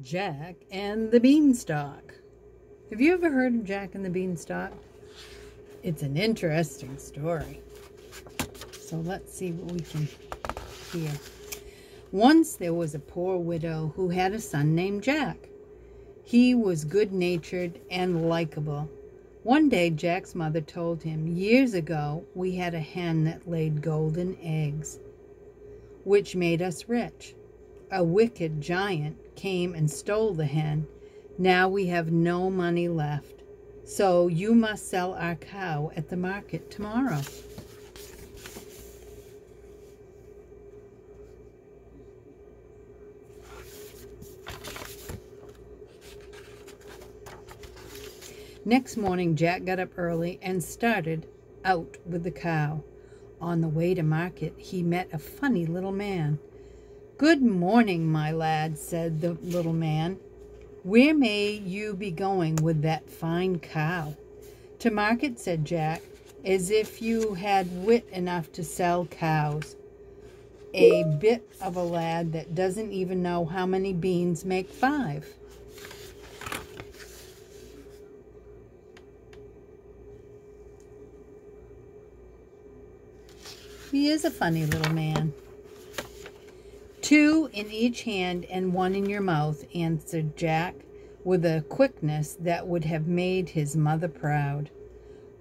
Jack and the Beanstalk. Have you ever heard of Jack and the Beanstalk? It's an interesting story. So let's see what we can hear. Once there was a poor widow who had a son named Jack. He was good-natured and likable. One day Jack's mother told him, "Years ago we had a hen that laid golden eggs, which made us rich. A wicked giant came and stole the hen. Now we have no money left. So you must sell our cow at the market tomorrow." Next morning, Jack got up early and started out with the cow. On the way to market, he met a funny little man. "Good morning, my lad," said the little man. "Where may you be going with that fine cow?" "To market," said Jack, "as if you had wit enough to sell cows. A bit of a lad that doesn't even know how many beans make 5. He is a funny little man. "2 in each hand and 1 in your mouth," answered Jack, with a quickness that would have made his mother proud.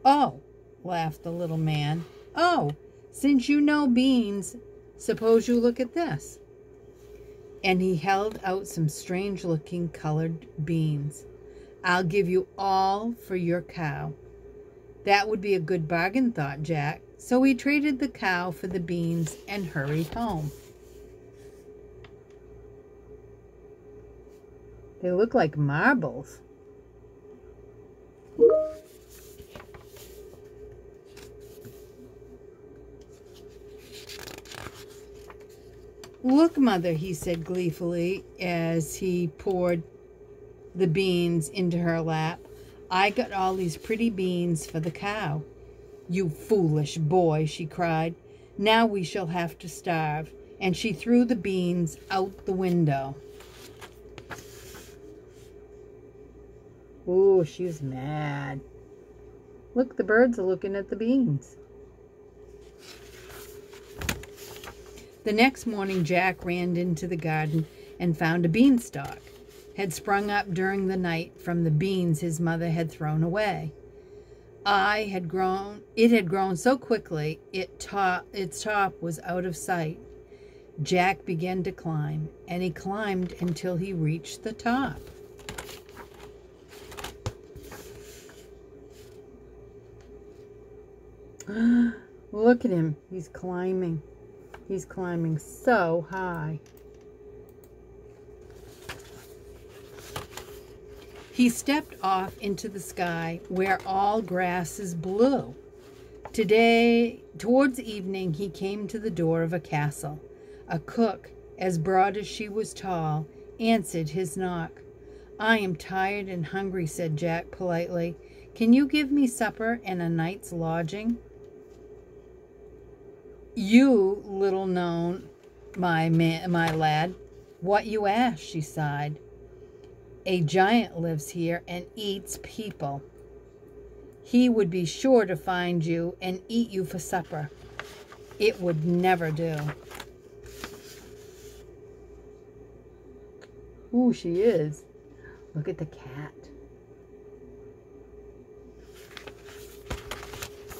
"Oh," laughed the little man. "Oh, since you know beans, suppose you look at this." And he held out some strange-looking colored beans. "I'll give you all for your cow." That would be a good bargain, thought Jack. So he traded the cow for the beans and hurried home. They look like marbles. "Look, Mother," he said gleefully as he poured the beans into her lap. "I got all these pretty beans for the cow." "You foolish boy," she cried. "Now we shall have to starve." And she threw the beans out the window. Oh, she's mad. Look, the birds are looking at the beans. The next morning, Jack ran into the garden and found a beanstalk had sprung up during the night from the beans his mother had thrown away. It had grown so quickly, its top was out of sight. Jack began to climb, and he climbed until he reached the top. Look at him. He's climbing. He's climbing so high. He stepped off into the sky where all grass is blue. Towards evening, he came to the door of a castle. A cook, as broad as she was tall, answered his knock. "I am tired and hungry," said Jack politely. "Can you give me supper and a night's lodging?" "You little known, my lad, what you ask," she sighed. "A giant lives here and eats people. He would be sure to find you and eat you for supper. It would never do." Ooh, she is. Look at the cat.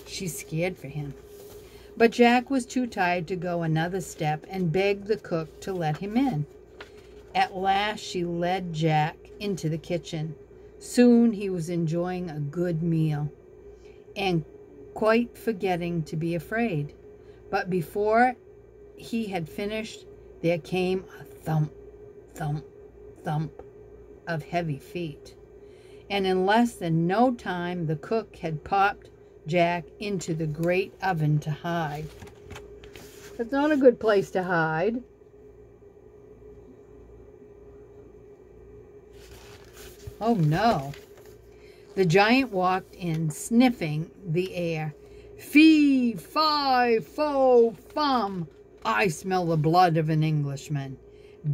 She's scared for him. But Jack was too tired to go another step and begged the cook to let him in. At last she led Jack into the kitchen. Soon he was enjoying a good meal and quite forgetting to be afraid. But before he had finished, there came a thump, thump, thump of heavy feet. And in less than no time, the cook had popped Jack into the great oven to hide. That's not a good place to hide. Oh no. The giant walked in, sniffing the air. "Fee, fi, fo, fum, I smell the blood of an Englishman."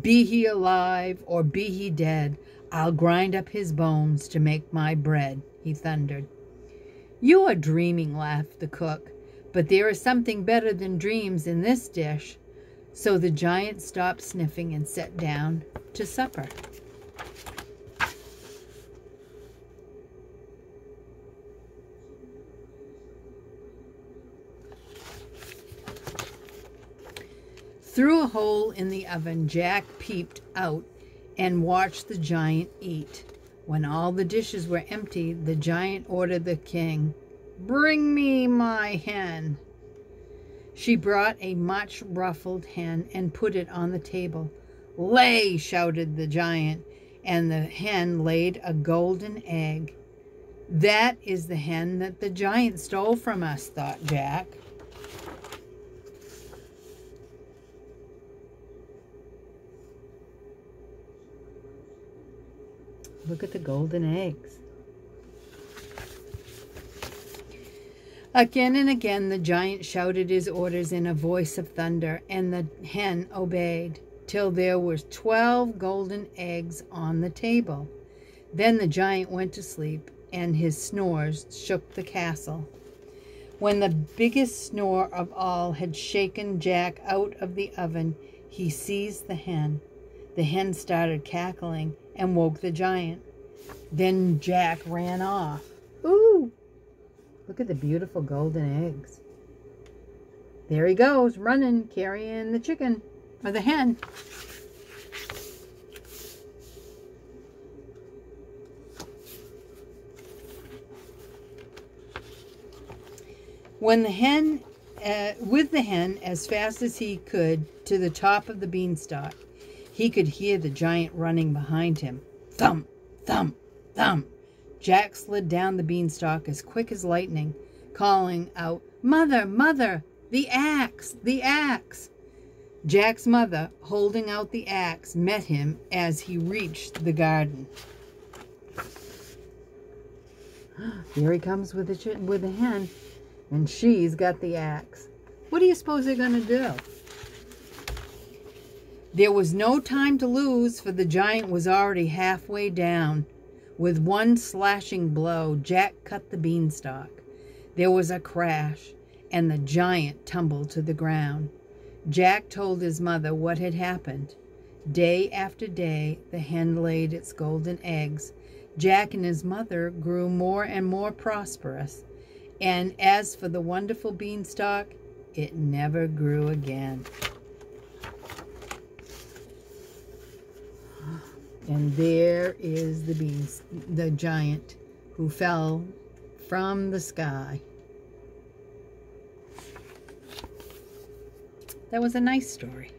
Be he alive or be he dead, I'll grind up his bones to make my bread, he thundered. You are dreaming, laughed the cook, but there is something better than dreams in this dish. So the giant stopped sniffing and sat down to supper. Through a hole in the oven, Jack peeped out and watched the giant eat. When all the dishes were empty, the giant ordered the king, "Bring me my hen." She brought a much ruffled hen and put it on the table. "Lay!" shouted the giant, and the hen laid a golden egg. That is the hen that the giant stole from us, thought Jack. Look at the golden eggs. Again and again the giant shouted his orders in a voice of thunder, and the hen obeyed, till there were 12 golden eggs on the table. Then the giant went to sleep, and his snores shook the castle. When the biggest snore of all had shaken Jack out of the oven, he seized the hen. The hen started cackling and woke the giant. Then Jack ran off. Ooh! Look at the beautiful golden eggs. There he goes, running, carrying the chicken, or the hen. With the hen, as fast as he could, to the top of the beanstalk, he could hear the giant running behind him. Thump, thump, thump. Jack slid down the beanstalk as quick as lightning, calling out, "Mother, mother, the axe, the axe!" Jack's mother, holding out the axe, met him as he reached the garden. Here he comes with the hen, and she's got the axe. What do you suppose they're going to do? There was no time to lose, for the giant was already halfway down. With one slashing blow, Jack cut the beanstalk. There was a crash, and the giant tumbled to the ground. Jack told his mother what had happened. Day after day, the hen laid its golden eggs. Jack and his mother grew more and more prosperous. And as for the wonderful beanstalk, it never grew again. And there is the giant who fell from the sky. That was a nice story.